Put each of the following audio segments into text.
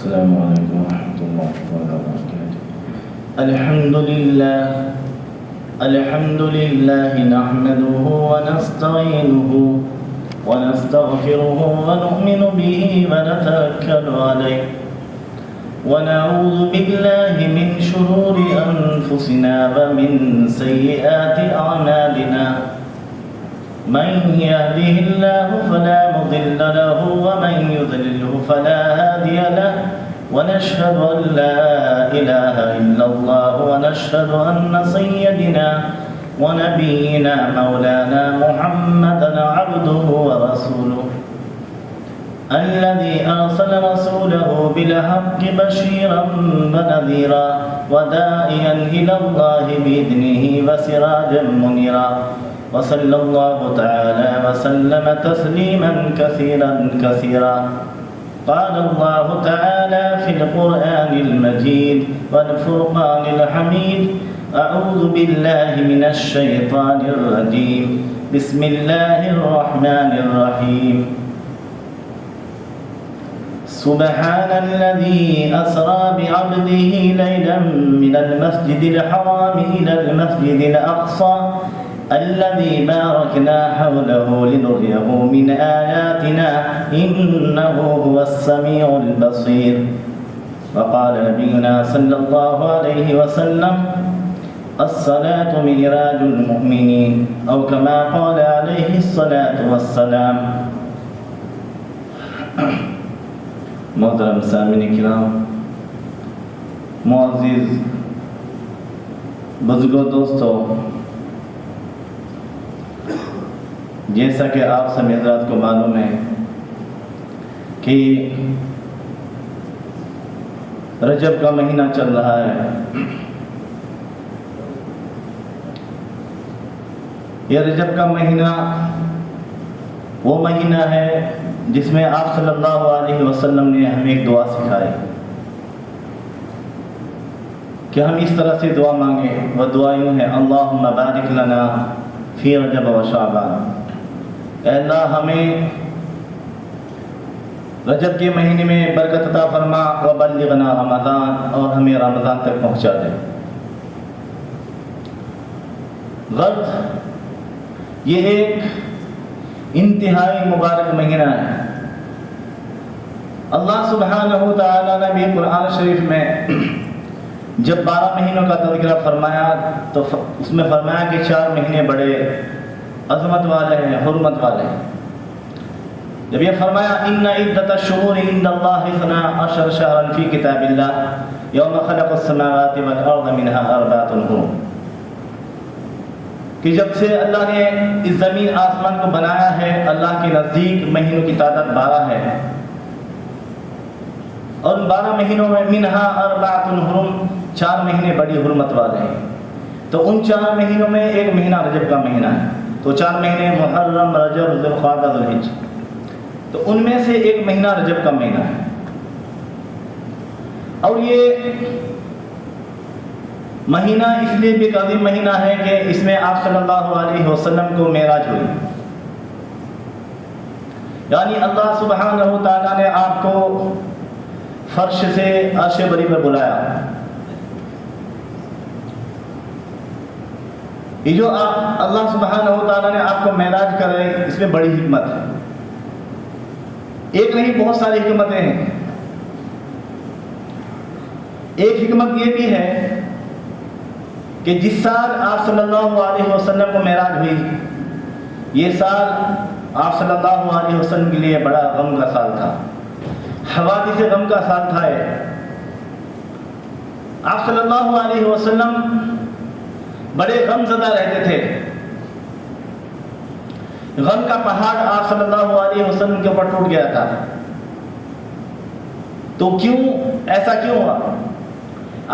السلام عليكم ورحمة الله وبركاته. الحمد لله نحمده ونستعينه ونستغفره ونؤمن به ونتوكل عليه ونعوذ بالله من شرور أنفسنا ومن سيئات أعمالنا. من يهده الله فلا مضل له ومن يضلله فلا هادي له ونشهد أن لا إله إلا الله ونشهد أن سيدنا ونبينا مولانا محمدا عبده ورسوله الذي أرسل رسوله بالحق بشيرا ونذيرا وداعيا إلى الله بإذنه وسراجا منيرا. وصلى الله تعالى وسلم تسليما كثيرا. قال الله تعالى في القرآن المجيد والفرقان الحميد: أعوذ بالله من الشيطان الرجيم. بسم الله الرحمن الرحيم. سبحان الذي أسرى بعبده ليلا من المسجد الحرام إلى المسجد الأقصى الذي باركنا حوله لنريه من آياتنا إنه هو السميع البصير. وقال نبينا صلى الله عليه وسلم: الصلاة معراج المؤمنين، أو كما قال عليه الصلاة والسلام. محترم سامعین کرام، معزز بزرگوں، دوستوں، جیسا کہ آپ سب حضرات کو معلوم ہے کہ رجب کا مہینہ چل رہا ہے. یہ رجب کا مہینہ وہ مہینہ ہے جس میں آپ صلی اللہ علیہ وسلم نے ہمیں ایک دعا سکھائی کہ ہم اس طرح سے دعا مانگیں. وہ دعا یوں ہے: اللہم بارک لنا فی رجب و شعبان. اے اللہ، ہمیں رجب کے مہینے میں برکت عطا فرما، وبلغنا رمضان، اور ہمیں رمضان تک پہنچا دے. غرض یہ ایک انتہائی مبارک مہینہ ہے. اللہ سبحانہ تعالیٰ نے بھی قرآن شریف میں جب 12 مہینوں کا تذکرہ فرمایا تو اس میں فرمایا کہ 4 مہینے بڑے عظمت والے ہیں، حرمت والے ہیں. جب یہ فرمایا ان عدۃ الشہور عند اللہ 12 شہرا فی کتاب اللہ یوم خلق السماوات والارض منها 4 حرم، کہ جب سے اللہ نے اس زمین آسمان کو بنایا ہے، اللہ کے نزدیک مہینوں کی تعداد 12 ہے، اور ان 12 مہینوں میں منها 4 حرم، 4 مہینے بڑی حرمت والے ہیں. تو ان 4 مہینوں میں ایک مہینہ رجب کا مہینہ ہے. تو 4 مہینے محرم، رجب، ذوالقعدہ، ذوالحجہ، تو ان میں سے ایک مہینہ رجب کا مہینہ ہے. اور یہ مہینہ اس لیے بھی ایک عظیم مہینہ ہے کہ اس میں آپ صلی اللہ علیہ وسلم کو معراج ہوئی. یعنی اللہ سبحانہ تعالیٰ نے آپ کو فرش سے عرش بری پر بلایا. یہ جو اللہ سبحانہ تعالیٰ نے آپ کو معراج کرے، اس میں بڑی حکمت ہے. ایک نہیں، بہت ساری حکمتیں ہیں. ایک حکمت یہ بھی ہے کہ جس سال آپ صلی اللہ علیہ وسلم کو معراج ہوئی، یہ سال آپ صلی اللہ علیہ وسلم کے لیے بڑا غم کا سال تھا، حوادث غم کا سال تھا. آپ صلی اللہ علیہ وسلم بڑے غم زدہ رہتے تھے. غم کا پہاڑ آپ صلی اللہ علیہ وسلم کے اوپر ٹوٹ گیا تھا. تو ایسا کیوں ہوا؟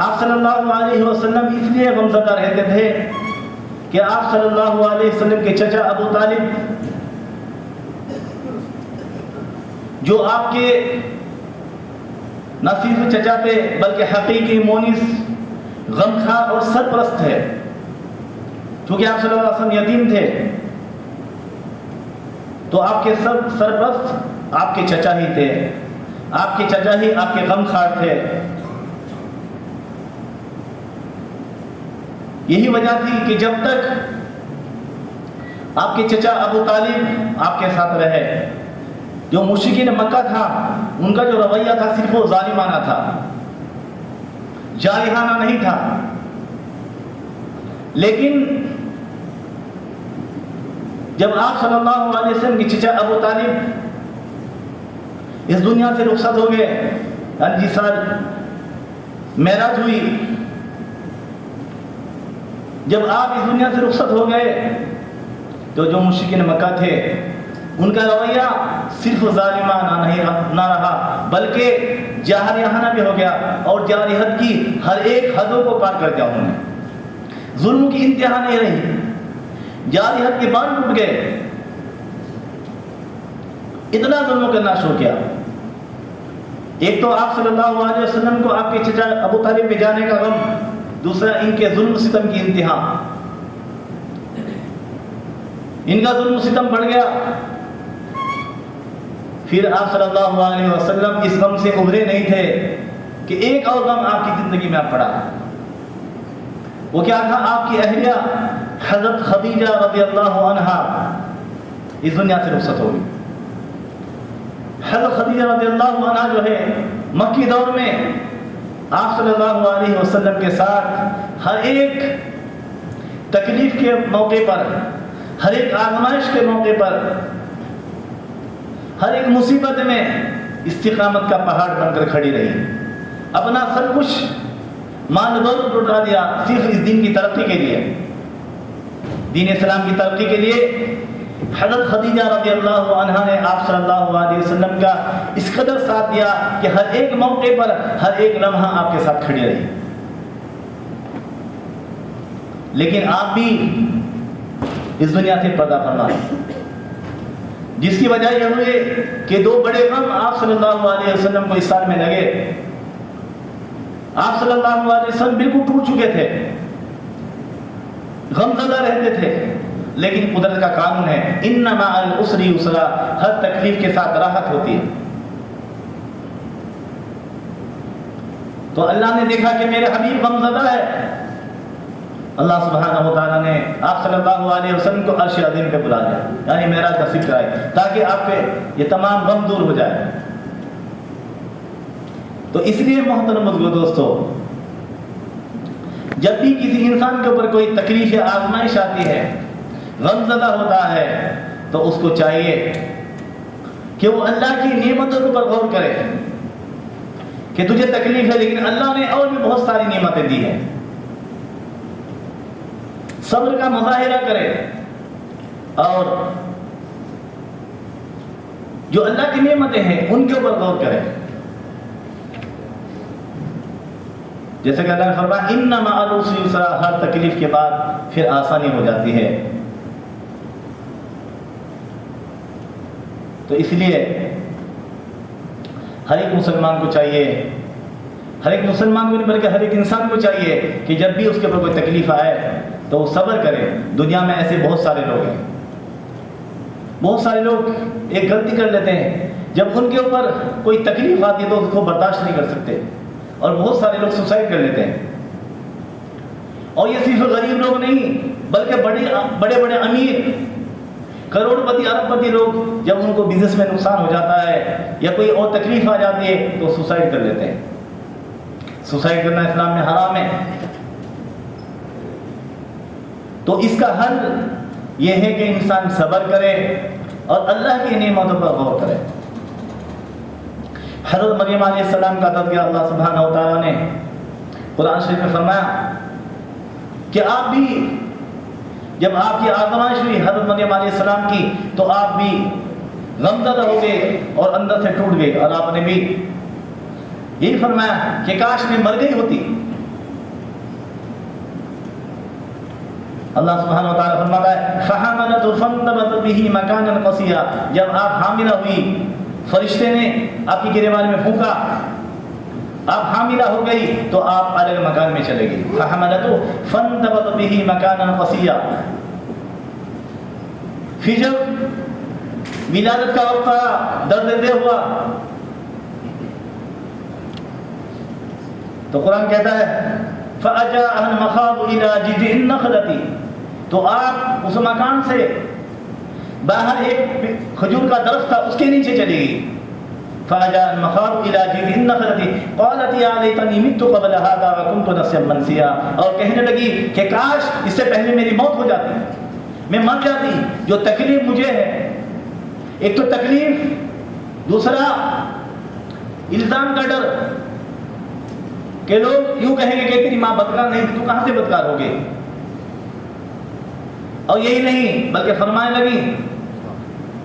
آپ صلی اللہ علیہ وسلم اس لیے غم زدہ رہتے تھے کہ آپ صلی اللہ علیہ وسلم کے چچا ابو طالب، جو آپ کے نہ صرف چچا تھے بلکہ حقیقی مونس، غمخوار اور سرپرست ہے. چونکہ آپ صلی اللہ علیہ وسلم یتیم تھے تو آپ کے سرپرست آپ کے چچا ہی تھے. آپ کے چچا ہی آپ کے غم خار تھے. یہی وجہ تھی کہ جب تک آپ کے چچا ابو طالب آپ کے ساتھ رہے، جو مشرکین مکہ تھا ان کا جو رویہ تھا صرف وہ ظالمانہ تھا، جارحانہ نہیں تھا. لیکن جب آپ صلی اللہ علیہ وسلم کے چچا ابو طالب اس دنیا سے رخصت ہو گئے، جس سال معراج ہوئی، جب آپ اس دنیا سے رخصت ہو گئے تو جو مشرکین مکہ تھے ان کا رویہ صرف ظالمانہ نہ رہا بلکہ جارحانہ بھی ہو گیا، اور جارحیت کی ہر ایک حدوں کو پار کر دیا انہوں نے. ظلم کی انتہا نہیں رہی، جارحیت کے باندھ ٹوٹ گئے، اتنا ظلم کرنا شروع کیا. ایک تو آپ صلی اللہ علیہ وسلم کو آپ کے چچا ابو طالب پہ جانے کا غم، دوسرا ان کے ظلم ستم کی انتہا. ان کا ظلم ستم بڑھ گیا. پھر آپ صلی اللہ علیہ وسلم اس غم سے ابھرے نہیں تھے کہ ایک اور غم آپ کی زندگی میں پڑا. وہ کیا تھا؟ آپ کی اہلیہ حضرت خدیجہ رضی اللہ عنہا اس دنیا سے رخصت ہو گئی. حضرت خدیجہ رضی اللہ عنہا جو ہے مکی دور میں آپ صلی اللہ علیہ وسلم کے ساتھ ہر ایک تکلیف کے موقع پر، ہر ایک آزمائش کے موقع پر، ہر ایک مصیبت میں استقامت کا پہاڑ بن کر کھڑی رہی. اپنا سب کچھ مال دولت لٹا دیا صرف اس دین کی ترقی کے لیے، دین اسلام کی ترقی کے لیے. حضرت خدیجہ رضی اللہ عنہا نے آپ صلی اللہ علیہ وسلم کا اس قدر ساتھ دیا کہ ہر ایک موقع پر، ہر ایک لمحہ آپ کے ساتھ کھڑی رہی. لیکن آپ بھی اس دنیا سے پردہ فرما، جس کی وجہ یہ ہوئی کہ دو بڑے غم آپ صلی اللہ علیہ وسلم کو اس سال میں لگے. آپ صلی اللہ علیہ وسلم بالکل ٹوٹ چکے تھے، غم زدہ رہتے تھے. لیکن قدرت کا قانون ہے، ان مع العسر یسرا، ہر تکلیف کے ساتھ راحت ہوتی ہے. تو اللہ نے دیکھا کہ میرے حبیب غم زدہ ہے. اللہ سبحانہ و تعالیٰ نے آپ صلی اللہ علیہ وسلم کو عرش عظیم پہ بلا دیا، یعنی معراج نصیب کرائے تاکہ آپ پہ یہ تمام غم دور ہو جائے. تو اس لیے محترم بزرگوں دوستو، جب بھی کسی انسان کے اوپر کوئی تکلیف یا آزمائش آتی ہے، غم زدہ ہوتا ہے، تو اس کو چاہیے کہ وہ اللہ کی نعمتوں پر غور کرے کہ تجھے تکلیف ہے لیکن اللہ نے اور بھی بہت ساری نعمتیں دی ہیں. صبر کا مظاہرہ کرے اور جو اللہ کی نعمتیں ہیں ان کے اوپر غور کرے. جیسے کہ اللہ نے فرمایا ان مع العسر یسرا، ہر تکلیف کے بعد پھر آسانی ہو جاتی ہے. تو اس لیے ہر ایک مسلمان کو چاہیے، ہر ایک مسلمان کو نہیں بلکہ ہر ایک انسان کو چاہیے کہ جب بھی اس کے اوپر کوئی تکلیف آئے تو وہ صبر کرے. دنیا میں ایسے بہت سارے لوگ ہیں، بہت سارے لوگ ایک غلطی کر لیتے ہیں، جب ان کے اوپر کوئی تکلیف آتی ہے تو اس کو برداشت نہیں کر سکتے، اور بہت سارے لوگ سوسائڈ کر لیتے ہیں. اور یہ صرف غریب لوگ نہیں بلکہ بڑے بڑے امیر، کروڑ پتی، ارب پتی لوگ جب ان کو بزنس میں نقصان ہو جاتا ہے یا کوئی اور تکلیف آ جاتی ہے تو سوسائڈ کر لیتے ہیں. سوسائڈ کرنا اسلام میں حرام ہے. تو اس کا حل یہ ہے کہ انسان صبر کرے اور اللہ کی نعمتوں پر غور کرے. حضرت مریم علیہ السلام کا تذکرہ اللہ سبحانہ و تعالیٰ نے قرآن شریف میں فرمایا کہ آپ بھی جب آپ کی آزمائش ہوئی حضرت مریم علیہ السلام کی تو آپ بھی غمزدہ ہو گئے اور اندر سے ٹوٹ گئے، اور آپ نے بھی یہی فرمایا کہ کاش میں مر گئی ہوتی. اللہ سبحانہ و تعالیٰ فرماتا ہے فَحَمَلَتْهُ فَانْتَبَذَتْ بِهِ مَكَانًا قَصِيًّا، جب آپ حاملہ ہوئی فرشتے نے آپ کی گریبان میں پھونکا، آپ حاملہ ہو گئی تو آپ الگ مکان میں چلے گئی. فَحَمَلَتْهُ فَانْتَبَذَتْ بِهِ مَكَانًا قَصِيًّا. پھر جب ولادت کا وقت آیا، درد دہ ہوا، تو قرآن کہتا ہے فَأَجَاءَهَا الْمَخَاضُ إِلَى جِذْعِ النَّخْلَةِ، تو آپ اس مکان سے باہر ایک کھجور کا درخت تھا اس کے نیچے چلی گئی. فَأَجَاءَ الْمَخَاضُ إِلَى جِذْعِ النَّخْلَةِ قَالَتْ يَا لَيْتَنِي مِتُّ قَبْلَ هَذَا وَكُنْتُ نَسْيًّا مَنْسِيًّا، اور کہنے لگی کہ کاش اس سے پہلے میری موت ہو جاتی، میں مر جاتی. جو تکلیف مجھے ہے، ایک تو تکلیف، دوسرا الزام کا ڈر کہ لوگ یوں کہیں گے کہ تیری ماں بدکار نہیں، تو کہاں سے بدکار ہوگی. اور یہی نہیں بلکہ فرمانے لگی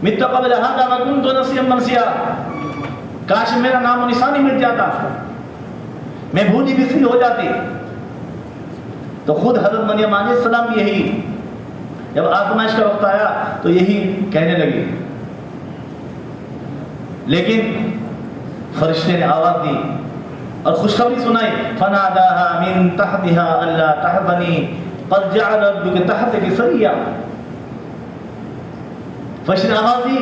مت قبل هذا وكنت نسيا منسيا، کاش میرا نام و نشان ہی مٹ جاتا، میں بھولی بسری ہو جاتی. تو خود حضرت مریم علیہ السلام یہی جب آزمائش کا وقت آیا تو یہی کہنے لگی. لیکن فرشتے نے آواز دی اور خوشخبری سنائی فناداها من تحتها الا تحزني قد جعل ربك تحتك سريا. فرشتے نے آواز دی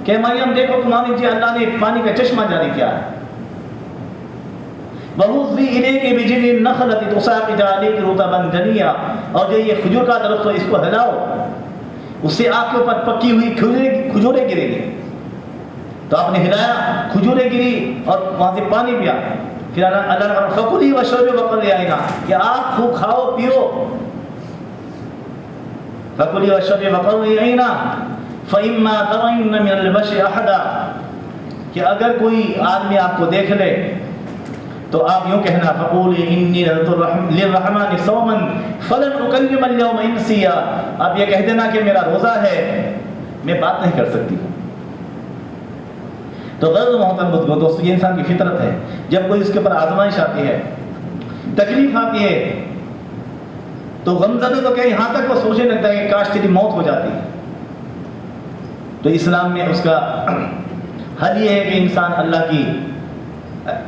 کہ مریم دیکھو تمہارے لیے اللہ نے پانی کا چشمہ جاری کیا ہے. وَهُزِّي إِلَيْكِ بِجِذْعِ النَّخْلَةِ تُسَاقِطْ عَلَيْكِ رُطَبًا جَنِيًّا، اور جو یہ کھجور کا درخت ہے اس کو ہلاؤ، اس سے آپ کے اوپر پکی ہوئی کھجوریں گرے گی. تو آپ نے ہلایا، کھجوریں گری اور وہاں سے پانی پیا. پھر اللہ نے کہا فَكُلِي وَاشْرَبِي وَقَرِّي عَيْنًا، کہ آپ خوب کھاؤ پیو. فَكُلِي وَاشْرَبِي وَقَرِّي عَيْنًا فَإِمَّا تَرَيِنَّ مِنَ الْبَشَرِ أَحَدًا، کہ اگر کوئی آدمی آپ کو دیکھ لے تو آپ یوں کہنا فَقُولِي إِنِّي نَذَرْتُ لِلرَّحْمَنِ صَوْمًا فَلَنْ أُكَلِّمَ الْيَوْمَ إِنسِيًّا، آپ یہ کہہ دینا کہ میرا روزہ ہے، میں بات نہیں کر سکتی. تو غیر محترم دوستو، یہ انسان کی فطرت ہے. جب کوئی اس کے اوپر آزمائش آتی ہے، تکلیف آتی ہے، تو غمزدہ تو کہ یہاں تک وہ سوچنے لگتا ہے کہ کاش تیری موت ہو جاتی. تو اسلام میں اس کا حل یہ ہے کہ انسان اللہ کی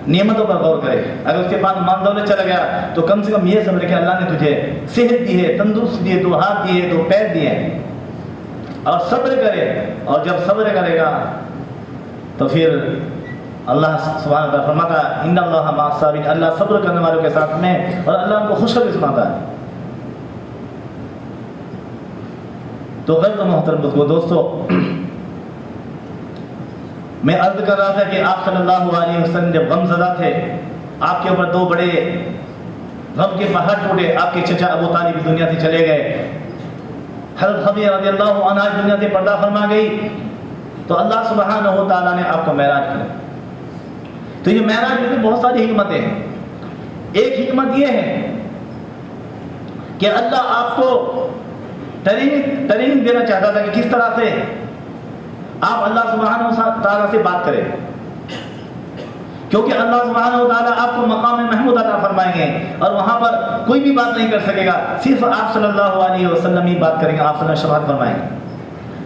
نعمتوں پر غور کرے. اگر اس کے پاس مال دولت چلا گیا تو کم سے کم یہ سمجھے کہ اللہ نے تجھے صحت دی ہے، تندرست دی ہے، دو ہاتھ دیے، دو پیر دیے ہیں، اور صبر کرے. اور جب صبر کرے گا تو پھر اللہ سبحانہ وتعالیٰ فرماتا ہے ان اللہ مع الصابرین، اللہ صبر کرنے والوں کے ساتھ میں، اور اللہ ان کو خوشخبری سناتا ہے. تو غیر محترم دوستو، میں عرض کر رہا تھا کہ آپ صلی اللہ علیہ وسلم جب غم زدہ تھے، آپ کے اوپر دو بڑے غم کے پہاڑ ٹوٹے. آپ کے چچا ابو طالب دنیا سے چلے گئے، حضرت خدیجہ رضی اللہ عنہا دنیا سے پردہ فرما گئی. تو اللہ سبحانہ و تعالیٰ نے آپ کو معراج کیا. تو یہ معراج میں بہت ساری حکمتیں ہیں. ایک حکمت یہ ہے کہ اللہ آپ کو ٹریننگ دینا چاہتا تھا کہ کس طرح سے آپ اللہ سبحانہ و تعالیٰ سے بات کریں، کیونکہ اللہ سبحانہ و تعالیٰ آپ کو مقام محمود عطا فرمائیں گے اور وہاں پر کوئی بھی بات نہیں کر سکے گا، صرف آپ صلی اللہ علیہ وسلم ہی بات کریں گے، آپ صلی اللہ علیہ وسلم شفاعت فرمائیں گے.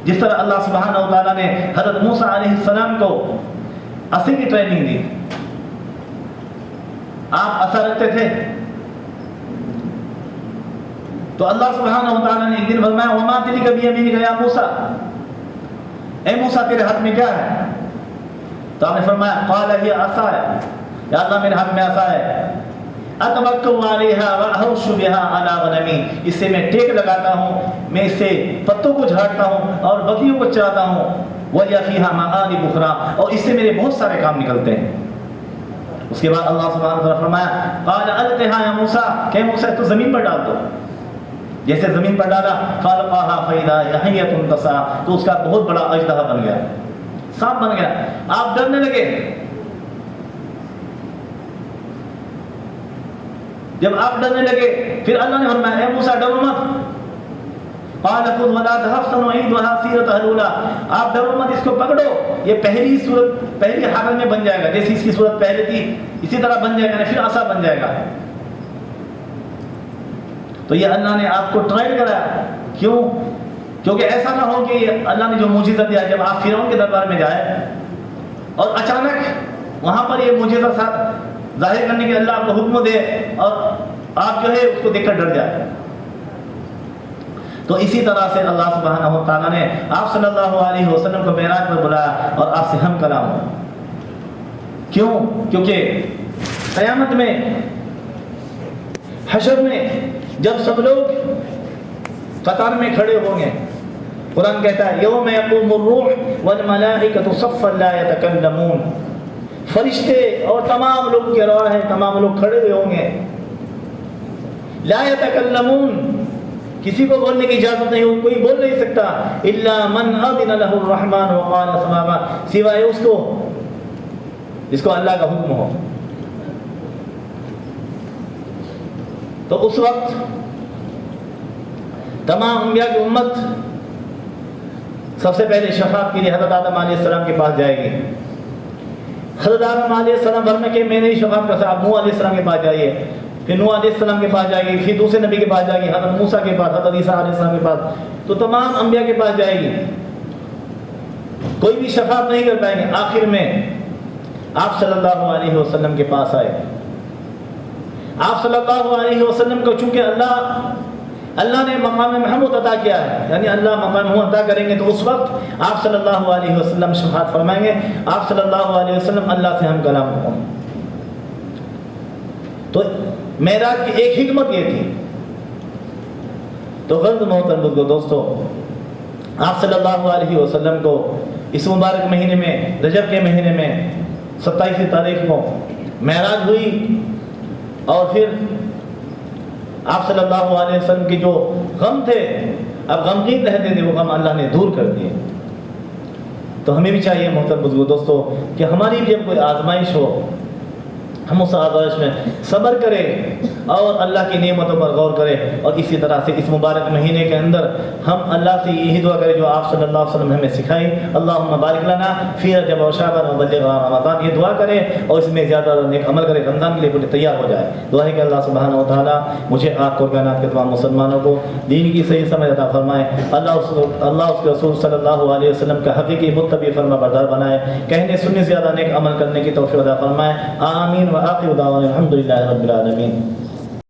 جس طرح اللہ سبحانہ و تعالیٰ نے حضرت موسیٰ علیہ السلام کو عصا کی ٹریننگ دی. آپ عصا رکھتے تھے تو اللہ سبحانہ و تعالیٰ نے ایک دن فرمایا وَمَا تِلْكَ بِيَمِينِكَ يَا مُوسَىٰ، اے موسیٰ تیرے ہاتھ میں کیا ہے؟ تو آپ نے فرمایا قَالَ هِيَ عَصَايَ، یا اللہ میرے ہاتھ میں عصا ہے، أَتَوَكَّلُ عَلَيْهَا وَأَحُشُّ بِهَا عَلَىٰ غَنَمِي، اس سے میں ٹیک لگاتا ہوں، میں اس سے پتوں کو جھاڑتا ہوں اور بکریوں کو چراتا ہوں. وَلِيَ فِيهَا مَآرِبُ أُخْرَىٰ، اور اس سے میرے بہت سارے کام نکلتے ہیں. اس کے بعد اللہ سبحانہ وتعالیٰ فرمایا قَالَ أَلْقِهَا يَا مُوسَىٰ، کہ موسیٰ تو زمین پر ڈال دو. جیسے زمین پر ڈالا فَأَلْقَاهَا فَإِذَا هِيَ حَيَّةٌ تَسْعَىٰ، تو اس کا بہت بڑا اژدہا بن گیا، سانپ بن گیا. آپ ڈرنے لگے. جب آپ ڈرنے لگے پھر اللہ نے فرمایا اے موسیٰ ڈرو مت. قَالَ خُذْ وَلَا تَخَفْ سَنُعِيدُهَا سِيرَتَهَا الْأُولَىٰ، آپ ڈرو مت، اس کو پکڑو، یہ پہلی صورت پہلی حالت میں بن جائے گا، جیسی اس کی صورت پہلے تھی اسی طرح بن جائے گا، پھر عصا بن جائے گا. تو یہ اللہ نے آپ کو ٹرائل کرایا. کیوں؟ کیونکہ ایسا نہ ہو کہ یہ اللہ نے جو معجزہ دیا جب آپ فرعون کے دربار میں جائے اور اچانک وہاں پر یہ معجزہ ساتھ ظاہر کرنے کے اللہ آپ کو حکم دے اور آپ جو ہے اس کو دیکھ کر ڈر جائے. تو اسی طرح سے اللہ سبحانہ و تعالیٰ نے آپ صلی اللہ علیہ وسلم کو معراج پر بلایا اور آپ سے ہم کلام ہو. کیوں؟ کیونکہ قیامت میں حشر میں جب سب لوگ قطار میں کھڑے ہوں گے، قرآن کہتا ہے یوم یقوم الروح والملائکۃ صفا لا یتکلمون، فرشتے اور تمام لوگ کے رواح ہیں، تمام لوگ کھڑے ہوئے ہوں گے، لا یتکلمون، کسی کو بولنے کی اجازت نہیں ہو، کوئی بول نہیں سکتا، الا من اذن له الرحمن وقال صوابا، سوائے اس کو جس کو اللہ کا حکم ہو۔ تو اس وقت تمام انبیاء کی امت سب سے پہلے شفاعت کے لیے حضرت آدم علیہ السلام کے پاس جائے گی۔ حضرت آدم علیہ السلام فرمائیں کہ میں نہیں شفاعت کر سکتا، آپ نوح علیہ السلام کے پاس جائیے، پھر نوح علیہ السلام کے پاس جائے گی، پھر دوسرے نبی کے پاس جائے گی، حضرت موسیٰ کے پاس، حضرت عیسیٰ علیہ السلام کے پاس، تو تمام انبیاء کے پاس جائے گی، کوئی بھی شفاعت نہیں کر پائیں گے۔ آخر میں آپ صلی اللہ علیہ وسلم کے پاس آئے۔ آپ صلی اللہ علیہ وسلم کو چونکہ اللہ نے مقام محمود عطا کیا ہے، یعنی اللہ مقام محمود عطا کریں گے، تو اس وقت آپ صلی اللہ علیہ وسلم شفاعت فرمائیں گے۔ آپ صلی اللہ علیہ وسلم اللہ سے ہم کلام ہوں۔ تو معراج کی ایک حکمت یہ تھی۔ تو غرض محترم بزرگو دوستو، آپ صلی اللہ علیہ وسلم کو اس مبارک مہینے میں، رجب کے مہینے میں 27 تاریخ کو معراج ہوئی، اور پھر آپ صلی اللہ علیہ وسلم کے جو غم تھے، اب غمگین رہتے تھے، وہ غم اللہ نے دور کر دیے۔ تو ہمیں بھی چاہیے محترم بزرگو دوستو کہ ہماری بھی جب کوئی آزمائش ہو، ہم اس آزمائش میں صبر کریں اور اللہ کی نعمتوں پر غور کریں، اور اسی طرح سے اس مبارک مہینے کے اندر ہم اللہ سے یہی دعا کریں جو آپ صلی اللہ علیہ وسلم نے ہمیں سکھائی، اللہم بارک لنا فی رجب و شعبان وبلغنا رمضان، یہ دعا کریں اور اس میں زیادہ نیک عمل کریں، رمضان کے لیے پورے تیار ہو جائے۔ دعا ہے کہ اللہ سبحانہ و تعالیٰ مجھے آپ کو کائنات کے تمام مسلمانوں کو دین کی صحیح سمجھ عطا فرمائے، اللہ اس کے رسول صلی اللہ علیہ وسلم کا حقیقی متبع فرما بردار بنائے، کہنے سننے زیادہ نیک عمل کرنے کی توفیق عطا فرمائے۔ آمین۔ وآخر دعوانا الحمد للہ رب العالمین۔